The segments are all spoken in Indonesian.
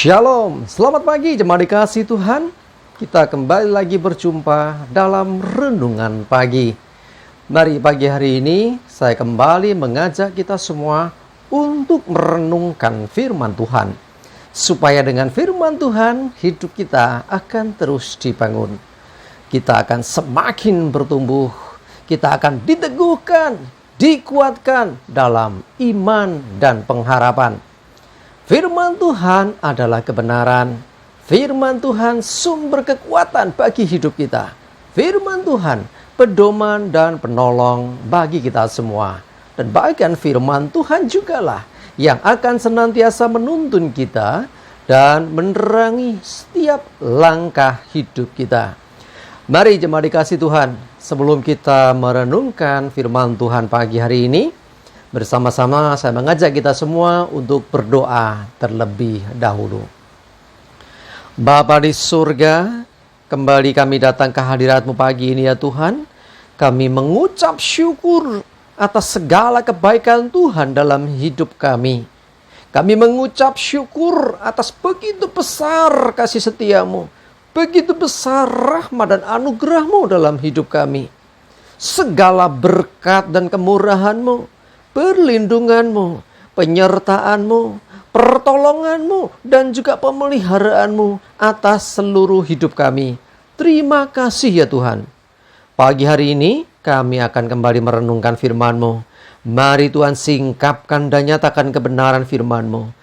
Shalom, selamat pagi jemaat dikasih Tuhan. Kita kembali lagi berjumpa dalam renungan pagi. Mari pagi hari ini saya kembali mengajak kita semua untuk merenungkan firman Tuhan. Supaya dengan firman Tuhan hidup kita akan terus dibangun. Kita akan semakin bertumbuh. Kita akan diteguhkan, dikuatkan dalam iman dan pengharapan. Firman Tuhan adalah kebenaran. Firman Tuhan sumber kekuatan bagi hidup kita. Firman Tuhan pedoman dan penolong bagi kita semua. Dan bahkan firman Tuhan jugalah yang akan senantiasa menuntun kita dan menerangi setiap langkah hidup kita. Mari jemaat dikasih Tuhan, sebelum kita merenungkan firman Tuhan pagi hari ini, bersama-sama saya mengajak kita semua untuk berdoa terlebih dahulu. Bapa di surga, kembali kami datang ke hadirat-Mu pagi ini ya Tuhan. Kami mengucap syukur atas segala kebaikan Tuhan dalam hidup kami. Kami mengucap syukur atas begitu besar kasih setia-Mu, begitu besar rahmat dan anugerah-Mu dalam hidup kami. Segala berkat dan kemurahan-Mu, perlindungan-Mu, penyertaan-Mu, pertolongan-Mu, dan juga pemeliharaanmu atas seluruh hidup kami. Terima kasih ya Tuhan. Pagi hari ini kami akan kembali merenungkan firman-Mu. Mari Tuhan singkapkan dan nyatakan kebenaran firman-Mu.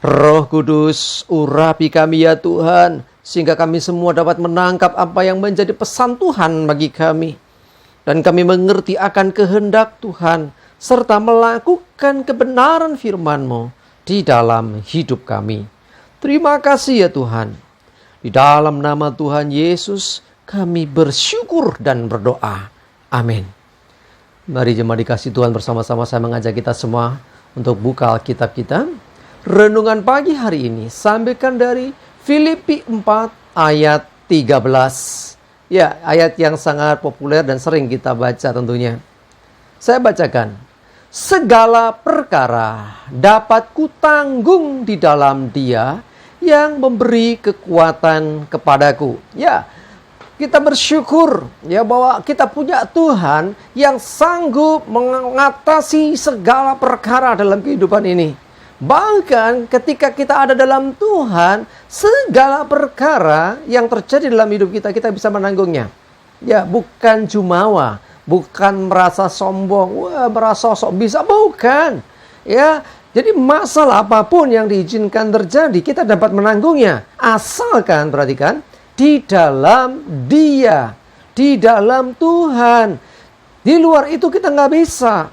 Roh Kudus, urapi kami ya Tuhan, sehingga kami semua dapat menangkap apa yang menjadi pesan Tuhan bagi kami. Dan kami mengerti akan kehendak Tuhan, serta melakukan kebenaran firman-Mu di dalam hidup kami. Terima kasih ya Tuhan. Di dalam nama Tuhan Yesus kami bersyukur dan berdoa. Amin. Mari jemaat dikasih Tuhan, bersama-sama saya mengajak kita semua untuk buka Alkitab kita. Renungan pagi hari ini sampaikan dari Filipi 4 ayat 13. Ya, ayat yang sangat populer dan sering kita baca tentunya. Saya bacakan. Segala perkara dapat kutanggung di dalam Dia yang memberi kekuatan kepadaku. Ya, kita bersyukur ya bahwa kita punya Tuhan yang sanggup mengatasi segala perkara dalam kehidupan ini. Bahkan ketika kita ada dalam Tuhan, segala perkara yang terjadi dalam hidup kita, kita bisa menanggungnya. Ya, bukan jumawa. Bukan merasa sombong, merasa sok bisa, bukan. Ya, jadi masalah apapun yang diizinkan terjadi, kita dapat menanggungnya. Asalkan, perhatikan, di dalam Dia, di dalam Tuhan. Di luar itu kita nggak bisa.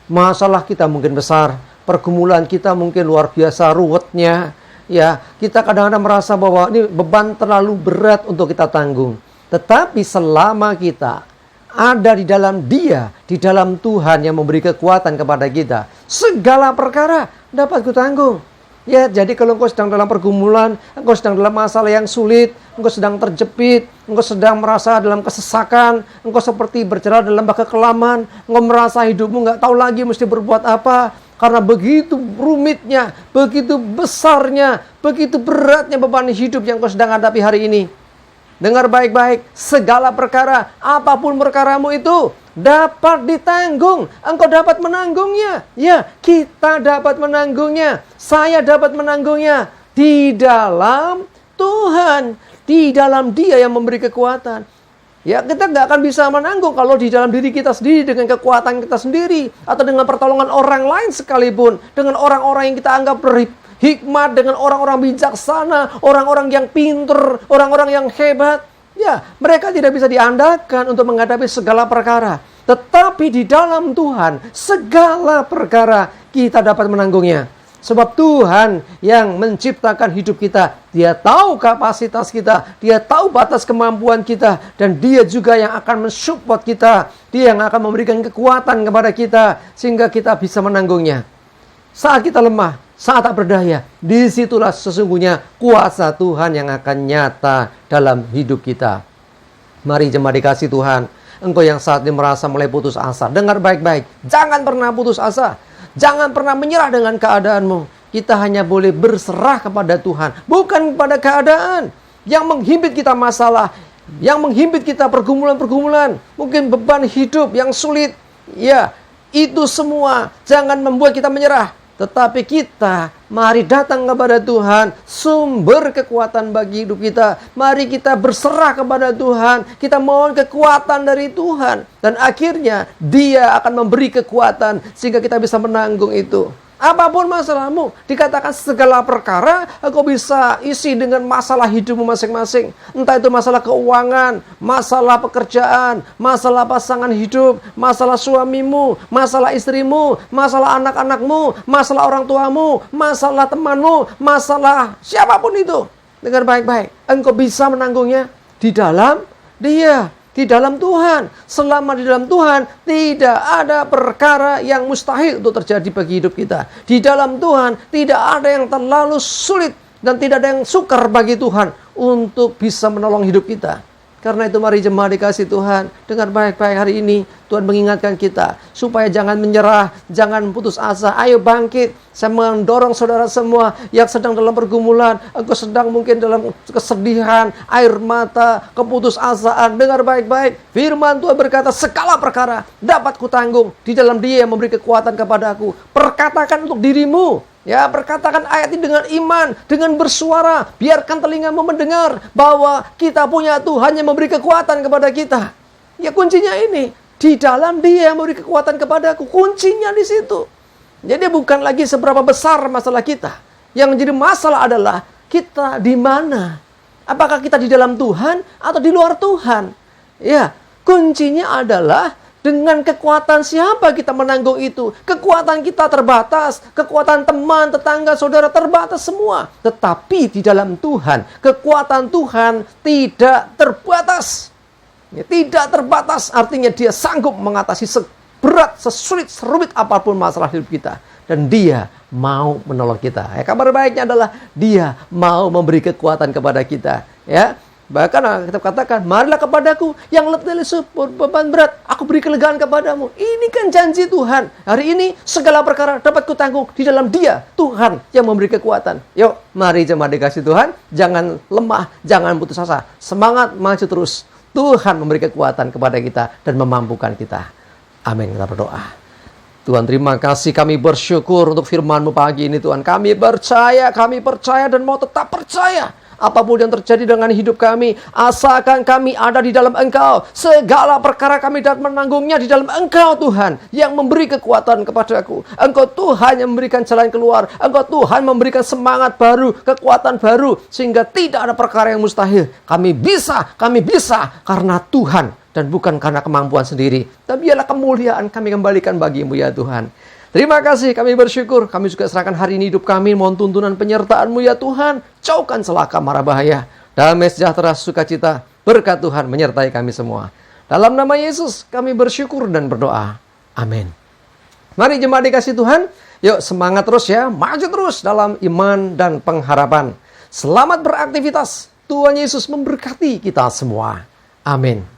Masalah kita mungkin besar, pergumulan kita mungkin luar biasa ruwetnya. Ya, kita kadang-kadang merasa bahwa ini beban terlalu berat untuk kita tanggung. Tetapi selama kita ada di dalam Dia, di dalam Tuhan yang memberi kekuatan kepada kita, segala perkara dapat kutanggung. Ya, jadi kalau engkau sedang dalam pergumulan, engkau sedang dalam masalah yang sulit, engkau sedang terjepit, engkau sedang merasa dalam kesesakan, engkau seperti berjalan dalam bak kekelaman, engkau merasa hidupmu nggak tahu lagi mesti berbuat apa, karena begitu rumitnya, begitu besarnya, begitu beratnya beban hidup yang engkau sedang hadapi hari ini. Dengar baik-baik, segala perkara, apapun perkaramu itu, dapat ditanggung. Engkau dapat menanggungnya. Ya, kita dapat menanggungnya. Saya dapat menanggungnya. Di dalam Tuhan. Di dalam Dia yang memberi kekuatan. Ya, kita nggak akan bisa menanggung kalau di dalam diri kita sendiri, dengan kekuatan kita sendiri, atau dengan pertolongan orang lain sekalipun, dengan orang-orang yang kita anggap hikmat, dengan orang-orang bijaksana, orang-orang yang pinter, orang-orang yang hebat. Ya, mereka tidak bisa diandalkan untuk menghadapi segala perkara. Tetapi di dalam Tuhan, segala perkara kita dapat menanggungnya. Sebab Tuhan yang menciptakan hidup kita, Dia tahu kapasitas kita, Dia tahu batas kemampuan kita, dan Dia juga yang akan mensupport kita. Dia yang akan memberikan kekuatan kepada kita, sehingga kita bisa menanggungnya. Saat kita lemah, saat tak berdaya, disitulah sesungguhnya kuasa Tuhan yang akan nyata dalam hidup kita. Mari jemaat dikasih Tuhan, engkau yang saat ini merasa mulai putus asa, dengar baik-baik, jangan pernah putus asa. Jangan pernah menyerah dengan keadaanmu. Kita hanya boleh berserah kepada Tuhan, bukan kepada keadaan yang menghimpit kita masalah, yang menghimpit kita pergumulan-pergumulan, mungkin beban hidup yang sulit. Ya, itu semua jangan membuat kita menyerah. Tetapi kita, mari datang kepada Tuhan, sumber kekuatan bagi hidup kita. Mari kita berserah kepada Tuhan, kita mohon kekuatan dari Tuhan. Dan akhirnya Dia akan memberi kekuatan sehingga kita bisa menanggung itu. Apapun masalahmu, dikatakan segala perkara, engkau bisa isi dengan masalah hidupmu masing-masing. Entah itu masalah keuangan, masalah pekerjaan, masalah pasangan hidup, masalah suamimu, masalah istrimu, masalah anak-anakmu, masalah orang tuamu, masalah temanmu, masalah siapapun itu. Dengar baik-baik, engkau bisa menanggungnya di dalam Dia. Di dalam Tuhan. Selama di dalam Tuhan, tidak ada perkara yang mustahil untuk terjadi bagi hidup kita. Di dalam Tuhan, tidak ada yang terlalu sulit dan tidak ada yang sukar bagi Tuhan untuk bisa menolong hidup kita. Karena itu mari jemaat dikasih Tuhan, dengar baik-baik hari ini, Tuhan mengingatkan kita supaya jangan menyerah, jangan putus asa, ayo bangkit. Saya mendorong saudara semua yang sedang dalam pergumulan, engkau sedang mungkin dalam kesedihan, air mata, keputusasaan. Dengar baik-baik, firman Tuhan berkata, segala perkara dapat kutanggung di dalam Dia yang memberi kekuatan kepadaku. Perkatakan untuk dirimu, ya, perkatakan ayat ini dengan iman, dengan bersuara. Biarkan telingamu mendengar bahwa kita punya Tuhan yang memberi kekuatan kepada kita. Ya, kuncinya ini, di dalam Dia yang memberi kekuatan kepadaku. Kuncinya di situ. Jadi bukan lagi seberapa besar masalah kita. Yang menjadi masalah adalah kita di mana. Apakah kita di dalam Tuhan atau di luar Tuhan? Ya, kuncinya adalah dengan kekuatan siapa kita menanggung itu. Kekuatan kita terbatas. Kekuatan teman, tetangga, saudara terbatas semua. Tetapi di dalam Tuhan, kekuatan Tuhan tidak terbatas. Ya, tidak terbatas artinya Dia sanggup mengatasi berat, sesulit, serumit apapun masalah hidup kita. Dan Dia mau menolong kita. Ya, kabar baiknya adalah Dia mau memberi kekuatan kepada kita. Ya, bahkan kita katakan, marilah kepadaku yang letih lesu beban berat, aku beri kelegaan kepadamu. Ini kan janji Tuhan. Hari ini segala perkara dapat kutanggung di dalam Dia, Tuhan yang memberi kekuatan. Yuk, mari jemaat dikasih Tuhan, jangan lemah, jangan putus asa. Semangat, maju terus. Tuhan memberi kekuatan kepada kita dan memampukan kita. Amin, kita berdoa. Tuhan, terima kasih, kami bersyukur untuk firman-Mu pagi ini Tuhan. Kami percaya dan mau tetap percaya. Apapun yang terjadi dengan hidup kami, asalkan kami ada di dalam Engkau, segala perkara kami dapat menanggungnya di dalam Engkau Tuhan, yang memberi kekuatan kepadaku. Engkau Tuhan yang memberikan jalan keluar. Engkau Tuhan memberikan semangat baru, kekuatan baru, sehingga tidak ada perkara yang mustahil. Kami bisa karena Tuhan, dan bukan karena kemampuan sendiri. Tapi biarlah kemuliaan kami kembalikan bagi-Mu ya Tuhan. Terima kasih, kami bersyukur. Kami juga serahkan hari ini hidup kami, mohon tuntunan penyertaan-Mu ya Tuhan. Jauhkan celaka, mara bahaya. Damai sejahtera, sukacita, berkat Tuhan menyertai kami semua. Dalam nama Yesus kami bersyukur dan berdoa. Amin. Mari jemaat dikasih Tuhan, yuk semangat terus ya, maju terus dalam iman dan pengharapan. Selamat beraktivitas. Tuhan Yesus memberkati kita semua. Amin.